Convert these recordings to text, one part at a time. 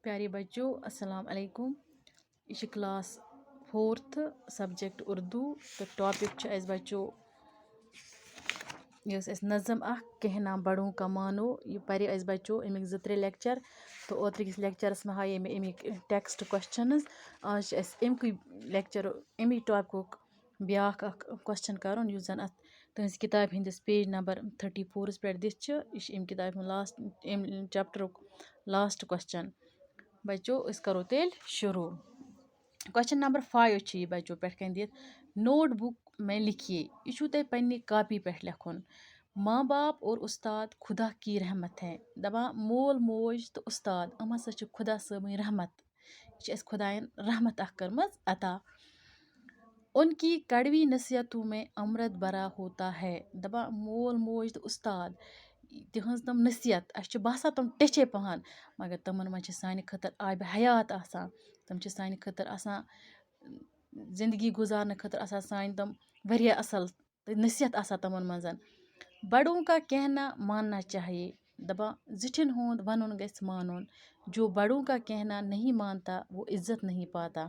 प्यारे बच्चों अस्सलाम वालेकुम। यह क्लास 4th सब्जेक्ट उर्दू तो टॉपिक है बच्चों यह नज़म कहना बड़ों का मानो। यह पे बच्चों अमिक 2-3 लेक्चर तो ओतरिकस लेक्चरस में हाये मे अमिक टेक्स्ट क्वेश्चनस। आज अमक लेक्चर अमी टॉपिक ब्या क्वेश्चन कर जन अत तुज किताब हंदिस पेज नंबर 34 पे दिख यह किताब लास्ट चैप्टर लास्ट क्वेश्चन। बच्चों अस करो तेल शुरू। क्वेश्चन नंबर 5 यह बच्चों पे दिख नोट बुक में लिखिए यह तुम पन्नी कापी पे लिखुन। माँ बाप और उस्ताद खुदा की रहमत है दपान मोल मोज तो उस्ताद हम हसा खुदा सबन रहमत यह खुदायन रहमत कर्म अता। उनकी कड़वी नसीहतों में अमृत भरा होता है दपान मोल मोज तो उस्ताद तिहंज तम नसीहत अस बसा तम टेचे पहन मगर तमन मज सान खतर आब हयात आसान तम सान खतर आसान जिंदगी गुजारने खतर आसान सान तम वरिया असल नसीहत आसान तमन मजन। बड़ों का कहना मानना चाहिए दपा जिठिन हुंद वनुन गछ मानुन जो बड़ों का कहना नहीं मानता वो इज्जत नहीं पाता।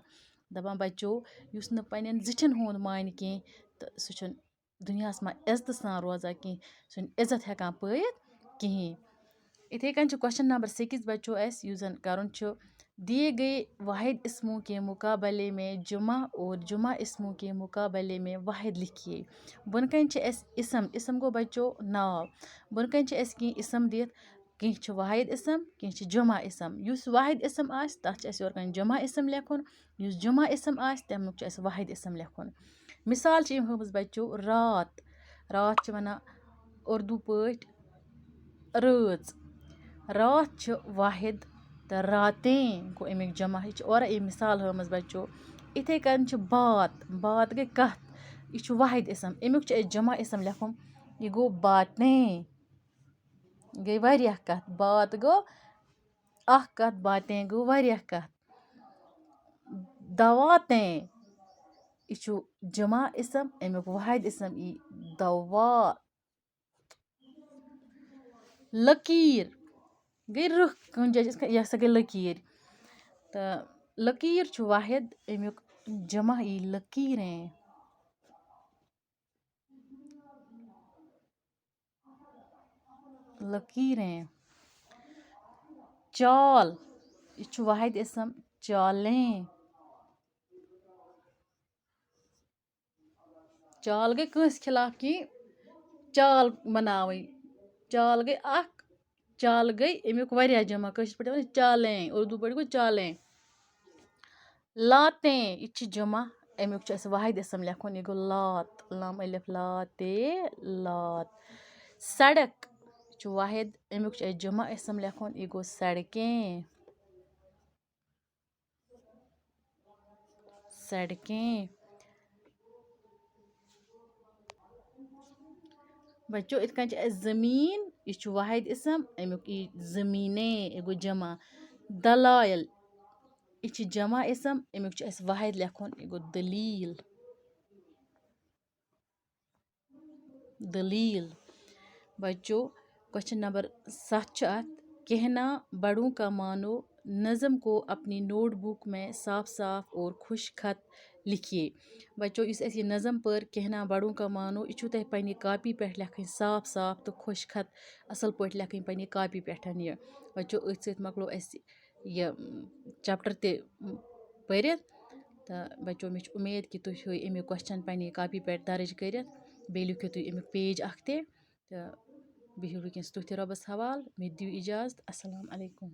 दपान बच्चों युस न पन्न जिठिन हुंद मान कह तो सह दुनिया में इज्जत सान रोजान कह सह इज्जत हेकान पाइत कहें। इथे कन क्वेश्चन नंबर 6 बच्चों यूजन करन दिए गए वाहिद इसमों के मुकाबले में जुमा और जुमा इसमों के मुकाबले में वाहिद लिखिए। बुनकन इसम गो बच्चों नाव बुनकन कह इसम दित कह वाहिद इसम कह जुमा इसम युस वाहिद इसम आस तथ योर कन जुमा इसम लिखुन युस जुमा इसम आस तमुक वाहिद इसम लिखुन। मिसाल हमें बच्चों रात रात वना उर्दू पट रच रात वाहिद तो रातें गो अमिक जमा यह और मिसाल हम बच्चों। इथे कन बात बात गई कत यह वाहिद इसम अमुक जमा इसम लिखुन यह गो बातें गई वारिया कत बात गो अख कत बातें गो वारिया कत। दवातें यह जमा इसम अमुक वाहिद इसम यी दवा। लकीर गई रुख कन यह सा गई लकीर तो लकीर वाहिद अमुक जमा यी लकीरें। लकीरें चाल यह वाहिद इसम चालें। चाल गई कंस खिलाफ कि चाल बनावई चाल गई अख चाल गई अमुक वारिया जमा कश पे चालें उर्दू पे गो चालें। लातें यह जमा अमुक वाहिद इसम लिखुन यह गो लात लाम अलिफ लाते लात। सड़क वाहिद अमुक जमा इसम लिखुन यह गो सड़कें सड़कें। बच्चों इत कन ज़मीन यह वाहिद इसम अमुक ज़मीनें यह गो जमा। दलायल यह जमा इसम अमुक वाहिद लिखुन यह गो दलील दलील। बच्चों क्वेश्चन नंबर 7 कहना बड़ों का मानो नज़म को अपनी नोटबुक में साफ साफ और खुश खत लिखिए। बच्चों इस ये नज़म पर कहना बड़ों का मानो यह तुम पे कापी पे लिखन साफ साफ तो खुश खत असल पे लिखन पे कापी पे। यह बच्चों अथ सत मकलो यह चैप्टर ते पढ़ तो बच्चों मे उम्मीद कि तुम हूँ अमिक क्वेश्चन पे कापी पे दर्ज कर बे लिखो तुम अमिक पेज अख तो बिहु वनकस तुह रबस हवाल मे दियो इजाज़त अस्सलाम वालेकुम।